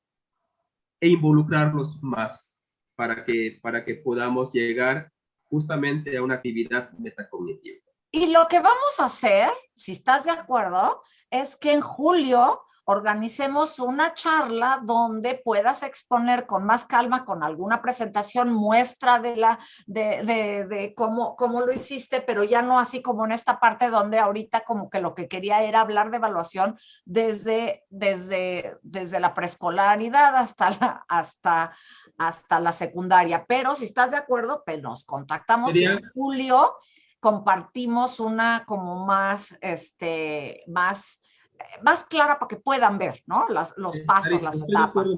e involucrarlos más para que podamos llegar justamente a una actividad metacognitiva. Y lo que vamos a hacer, si estás de acuerdo, es que en julio organicemos una charla donde puedas exponer con más calma, con alguna presentación, muestra de cómo lo hiciste, pero ya no así como en esta parte donde ahorita como que lo que quería era hablar de evaluación desde la preescolaridad hasta la secundaria. Pero si estás de acuerdo, pues nos contactamos en julio, compartimos una como más clara para que puedan ver, ¿no? Los pasos, las etapas.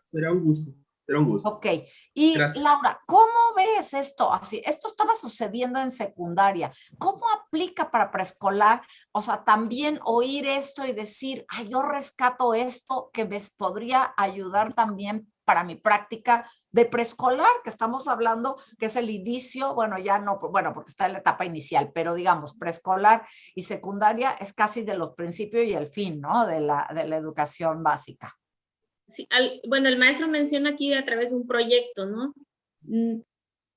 Será un gusto. Será un gusto. Ok. Y gracias. Laura, ¿cómo ves esto? Así, esto estaba sucediendo en secundaria. ¿Cómo aplica para preescolar? O sea, también oír esto y decir, ay, yo rescato esto que me podría ayudar también para mi práctica de preescolar, que estamos hablando que es el inicio, bueno, ya no, bueno, porque está en la etapa inicial, pero digamos, preescolar y secundaria es casi de los principios y el fin, ¿no? De la educación básica. Sí, bueno, el maestro menciona aquí a través de un proyecto, ¿no?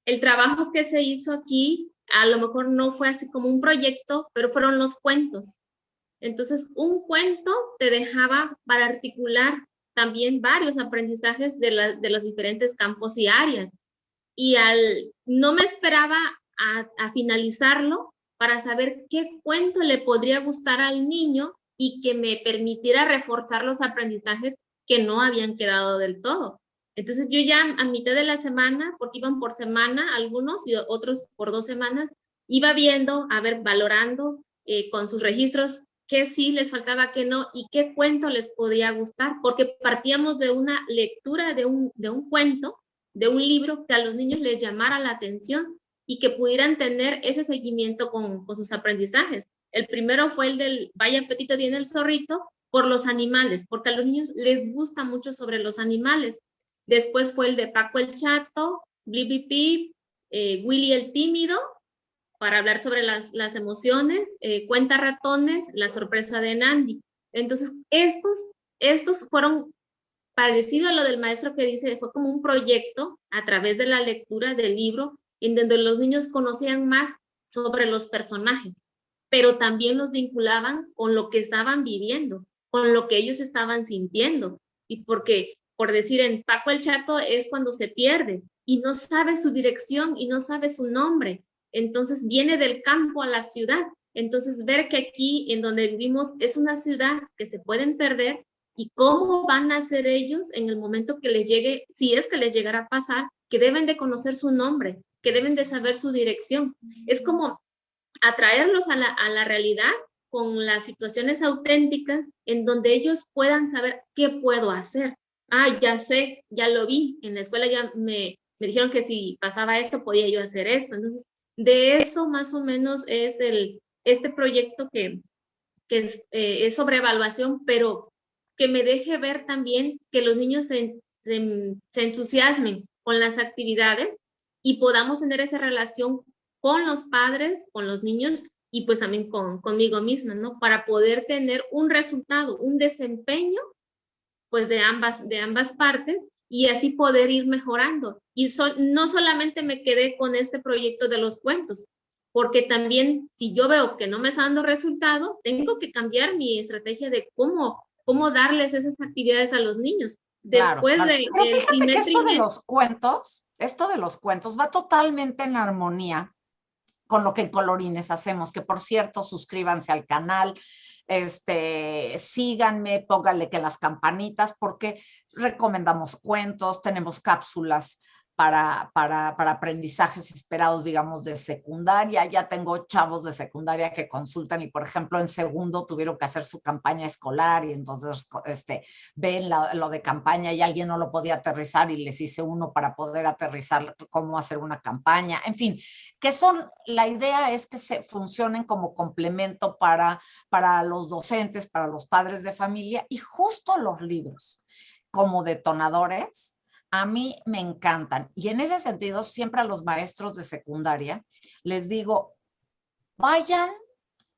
El trabajo que se hizo aquí, a lo mejor no fue así como un proyecto, pero fueron los cuentos. Entonces, un cuento te dejaba para articular también varios aprendizajes de los diferentes campos y áreas. Y no me esperaba a finalizarlo para saber qué cuento le podría gustar al niño y que me permitiera reforzar los aprendizajes que no habían quedado del todo. Entonces yo ya a mitad de la semana, porque iban por semana algunos y otros por 2 semanas, iba viendo, valorando con sus registros qué sí les faltaba, qué no, y qué cuento les podía gustar, porque partíamos de una lectura de un cuento, de un libro que a los niños les llamara la atención y que pudieran tener ese seguimiento con sus aprendizajes. El primero fue el del Vaya Petito tiene el zorrito, por los animales, porque a los niños les gusta mucho sobre los animales. Después fue el de Paco el Chato, Blippi Pip, Willy el Tímido, para hablar sobre las emociones, Cuenta Ratones, La Sorpresa de Nandi. Entonces, estos fueron parecido a lo del maestro que dice, fue como un proyecto a través de la lectura del libro, en donde los niños conocían más sobre los personajes, pero también los vinculaban con lo que estaban viviendo, con lo que ellos estaban sintiendo. Y porque, por decir, en Paco el Chato es cuando se pierde y no sabe su dirección y no sabe su nombre. Entonces viene del campo a la ciudad. Entonces ver que aquí en donde vivimos es una ciudad que se pueden perder, y cómo van a ser ellos en el momento que les llegue, si es que les llegara a pasar, que deben de conocer su nombre, que deben de saber su dirección. Es como atraerlos a la realidad con las situaciones auténticas en donde ellos puedan saber qué puedo hacer. Ah, ya sé, ya lo vi, en la escuela ya me dijeron que si pasaba esto podía yo hacer esto. Entonces, de eso más o menos es este proyecto que es sobre evaluación, pero que me deje ver también que los niños se entusiasmen con las actividades y podamos tener esa relación con los padres, con los niños y pues también conmigo misma, ¿no? Para poder tener un resultado, un desempeño, pues de ambas partes y así poder ir mejorando. Y no solamente me quedé con este proyecto de los cuentos, porque también si yo veo que no me está dando resultado, tengo que cambiar mi estrategia de cómo darles esas actividades a los niños. Después claro. del Pero fíjate primer que esto de trimestre, los cuentos va totalmente en armonía con lo que en Colorines hacemos, que por cierto, suscríbanse al canal, síganme, pónganle que las campanitas, porque recomendamos cuentos, tenemos cápsulas para aprendizajes esperados, digamos, de secundaria. Ya tengo chavos de secundaria que consultan y, por ejemplo, en segundo tuvieron que hacer su campaña escolar y entonces ven lo de campaña y alguien no lo podía aterrizar y les hice uno para poder aterrizar cómo hacer una campaña. En fin, la idea es que se funcionen como complemento para los docentes, para los padres de familia, y justo los libros como detonadores a mí me encantan. Y en ese sentido, siempre a los maestros de secundaria les digo, vayan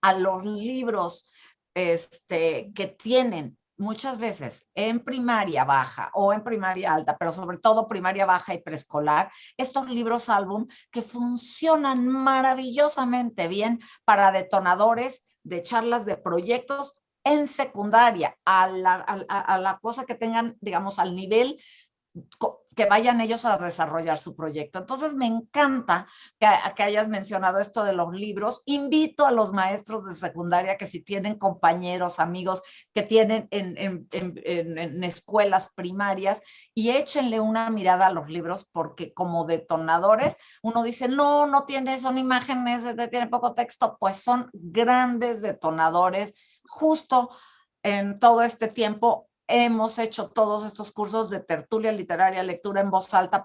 a los libros que tienen muchas veces en primaria baja o en primaria alta, pero sobre todo primaria baja y preescolar, estos libros álbum que funcionan maravillosamente bien para detonadores de charlas de proyectos en secundaria, a la cosa que tengan, digamos, al nivel que vayan ellos a desarrollar su proyecto. Entonces me encanta que hayas mencionado esto de los libros. Invito a los maestros de secundaria que si tienen compañeros, amigos que tienen en escuelas primarias, y échenle una mirada a los libros, porque como detonadores uno dice, no tiene, son imágenes, tiene poco texto, pues son grandes detonadores. Justo en todo este tiempo hemos hecho todos estos cursos de tertulia literaria, lectura en voz alta,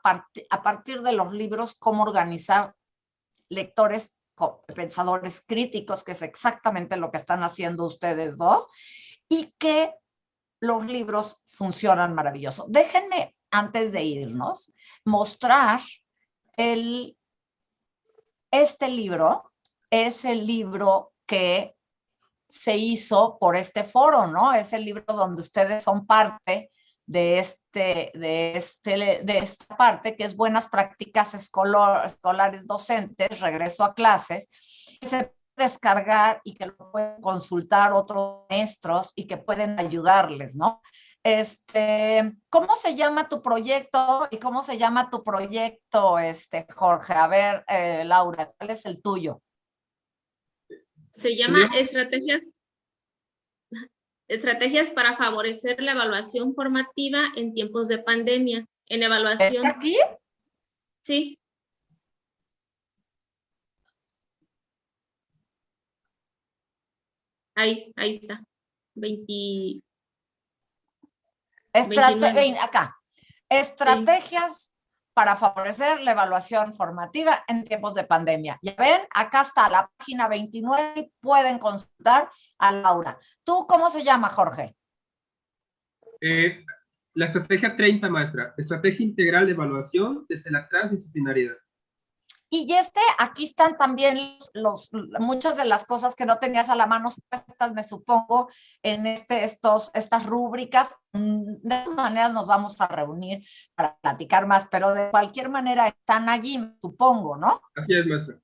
a partir de los libros, cómo organizar lectores, pensadores críticos, que es exactamente lo que están haciendo ustedes dos, y que los libros funcionan maravilloso. Déjenme, antes de irnos, mostrar este libro. Es el libro que se hizo por este foro, ¿no? Es el libro donde ustedes son parte de esta parte, que es Buenas Prácticas Escolares Docentes, Regreso a Clases, que se puede descargar y que lo pueden consultar otros maestros y que pueden ayudarles, ¿no? ¿Cómo se llama tu proyecto y cómo se llama tu proyecto, Jorge? A ver, Laura, ¿cuál es el tuyo? se llama Estrategias para favorecer la evaluación formativa en tiempos de pandemia. En evaluación. ¿Está aquí? Sí. Ahí está. 29. Acá. Estrategias para favorecer la evaluación formativa en tiempos de pandemia. Ya ven, acá está la página 29 y pueden consultar a Laura. ¿Tú cómo se llama, Jorge? La estrategia 30, maestra. Estrategia integral de evaluación desde la transdisciplinaridad. Y aquí están también muchas de las cosas que no tenías a la mano, estas me supongo, en estas rúbricas. De todas maneras nos vamos a reunir para platicar más, pero de cualquier manera están allí, me supongo, ¿no? Así es, maestra.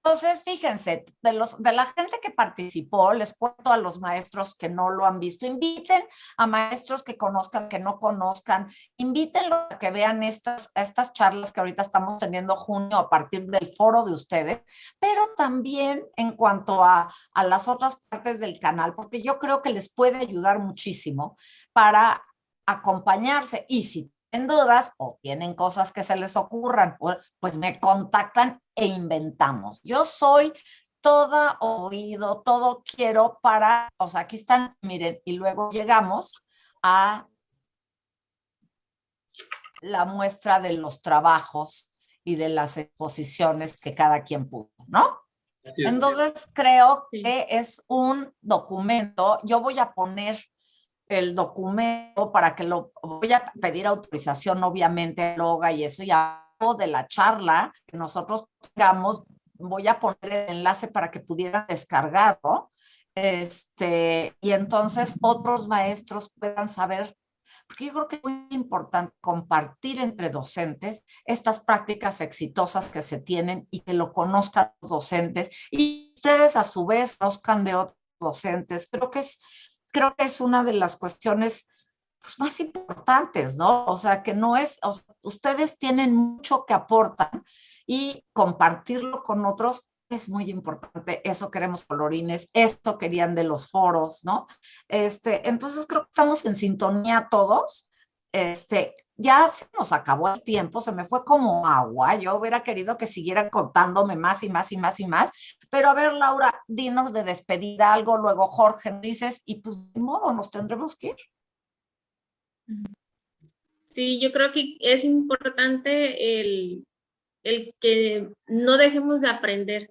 Entonces, fíjense, de la gente que participó, les cuento a los maestros que no lo han visto, inviten a maestros que conozcan, que no conozcan, invítenlos a que vean estas charlas que ahorita estamos teniendo junio a partir del foro de ustedes, pero también en cuanto a las otras partes del canal, porque yo creo que les puede ayudar muchísimo para acompañarse. Y si tienen dudas o tienen cosas que se les ocurran, pues me contactan e inventamos. Yo soy toda oído, todo quiero para, o sea, aquí están, miren, y luego llegamos a la muestra de los trabajos y de las exposiciones que cada quien puso, ¿no? Así es. Entonces creo que es un documento, yo voy a poner el documento para que voy a pedir autorización obviamente a Loga y eso, ya de la charla que nosotros tengamos, voy a poner el enlace para que pudieran descargarlo, y entonces otros maestros puedan saber, porque yo creo que es muy importante compartir entre docentes estas prácticas exitosas que se tienen y que lo conozcan los docentes y ustedes a su vez conozcan de otros docentes. Creo que es una de las cuestiones pues, más importantes, ¿no? O sea, que no es, ustedes tienen mucho que aportan y compartirlo con otros es muy importante. Eso queremos colorines, esto querían de los foros, ¿no? Entonces creo que estamos en sintonía todos. Ya se nos acabó el tiempo, se me fue como agua. Yo hubiera querido que siguieran contándome más y más y más y más. Pero a ver, Laura, dinos de despedida algo, luego Jorge dices, y pues de modo, nos tendremos que ir. Sí, yo creo que es importante el que no dejemos de aprender,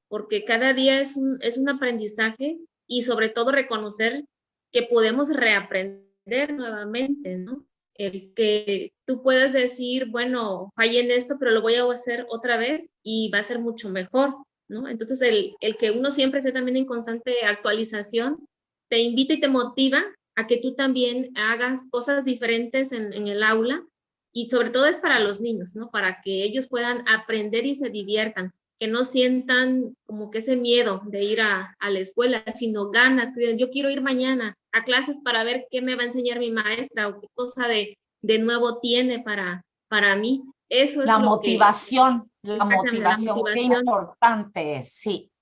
porque cada día es un aprendizaje y sobre todo reconocer que podemos reaprender nuevamente, ¿no? El que tú puedas decir, bueno, fallé en esto, pero lo voy a hacer otra vez y va a ser mucho mejor, ¿no? Entonces, el que uno siempre esté también en constante actualización, te invita y te motiva a que tú también hagas cosas diferentes en el aula y sobre todo es para los niños, ¿no? Para que ellos puedan aprender y se diviertan, que no sientan como que ese miedo de ir a la escuela, sino ganas, que digan, yo quiero ir mañana a clases para ver qué me va a enseñar mi maestra o qué cosa de nuevo tiene para mí. Eso es la lo motivación, que, la motivación, qué importante es, sí.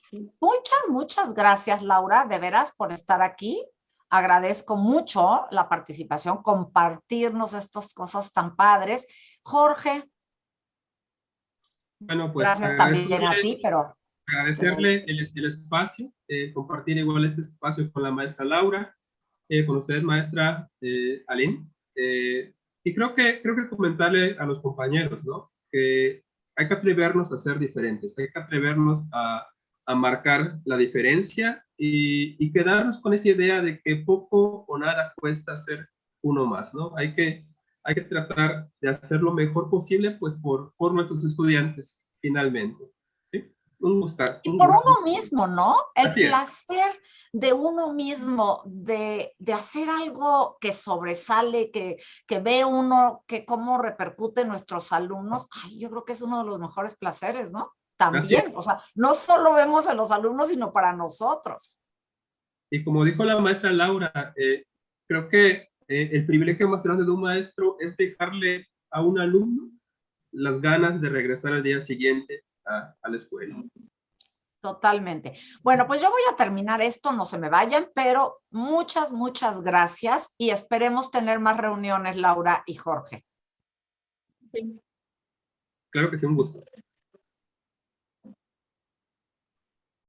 Sí. Muchas gracias, Laura, de veras, por estar aquí. Agradezco mucho la participación, compartirnos estas cosas tan padres. Jorge, Bueno, pues gracias también a ti, pero... agradecerle el espacio, compartir igual este espacio con la maestra Laura, con ustedes, maestra Aline. Y creo que comentarle a los compañeros, ¿no? Que hay que atrevernos a ser diferentes, hay que atrevernos a marcar la diferencia y quedarnos con esa idea de que poco o nada cuesta ser uno más, ¿no? Hay que tratar de hacer lo mejor posible, pues, por nuestros estudiantes, finalmente, ¿sí? Un gusto. Y por uno mismo, ¿no? El Así es. placer de uno mismo, de hacer algo que sobresale, que ve uno, que cómo repercute en nuestros alumnos. Ay, yo creo que es uno de los mejores placeres, ¿no? También, o sea, no solo vemos a los alumnos, sino para nosotros. Y como dijo la maestra Laura, creo que el privilegio más grande de un maestro es dejarle a un alumno las ganas de regresar al día siguiente a la escuela. Totalmente. Bueno, pues yo voy a terminar esto, no se me vayan, pero muchas gracias y esperemos tener más reuniones, Laura y Jorge. Sí. Claro que sí, un gusto.